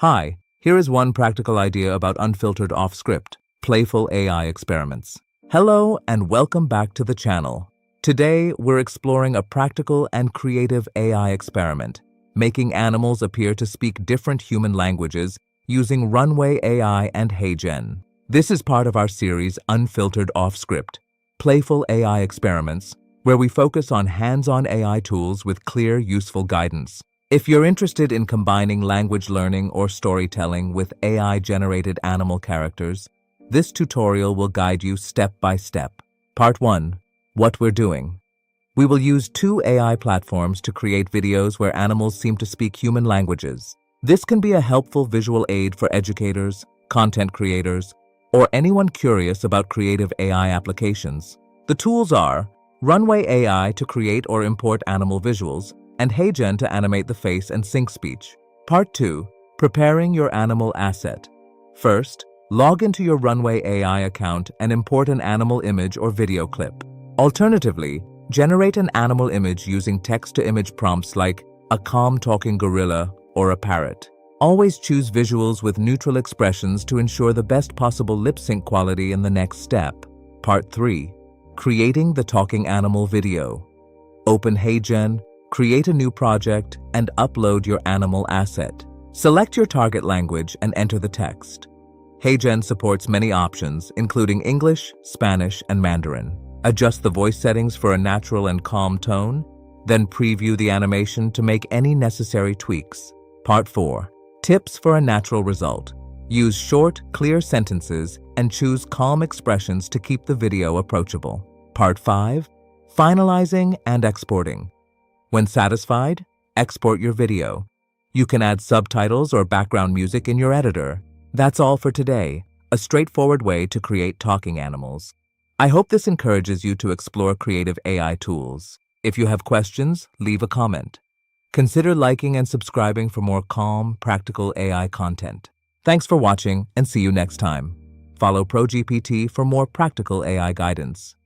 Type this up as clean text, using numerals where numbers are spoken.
Hi, here is one practical idea about unfiltered off-script, playful AI experiments. Hello and welcome back to the channel. Today, we're exploring a practical and creative AI experiment, making animals appear to speak different human languages using Runway AI and HeyGen. This is part of our series Unfiltered Off-Script, Playful AI Experiments, where we focus on hands-on AI tools with clear, useful guidance. If you're interested in combining language learning or storytelling with AI-generated animal characters, this tutorial will guide you step by step. Part 1. What we're doing. We will use two AI platforms to create videos where animals seem to speak human languages. This can be a helpful visual aid for educators, content creators, or anyone curious about creative AI applications. The tools are Runway AI to create or import animal visuals, and HeyGen to animate the face and sync speech. Part 2. Preparing your animal asset. First, log into your Runway AI account and import an animal image or video clip. Alternatively, generate an animal image using text-to-image prompts like a calm talking gorilla or a parrot. Always choose visuals with neutral expressions to ensure the best possible lip sync quality in the next step. Part 3. Creating the talking animal video. Open HeyGen, create a new project, and upload your animal asset. Select your target language and enter the text. HeyGen supports many options, including English, Spanish, and Mandarin. Adjust the voice settings for a natural and calm tone, then preview the animation to make any necessary tweaks. Part 4. Tips for a natural result. Use short, clear sentences and choose calm expressions to keep the video approachable. Part 5. Finalizing and exporting. When satisfied, export your video. You can add subtitles or background music in your editor. That's all for today, a straightforward way to create talking animals. I hope this encourages you to explore creative AI tools. If you have questions, leave a comment. Consider liking and subscribing for more calm, practical AI content. Thanks for watching and see you next time. Follow ProGPT for more practical AI guidance.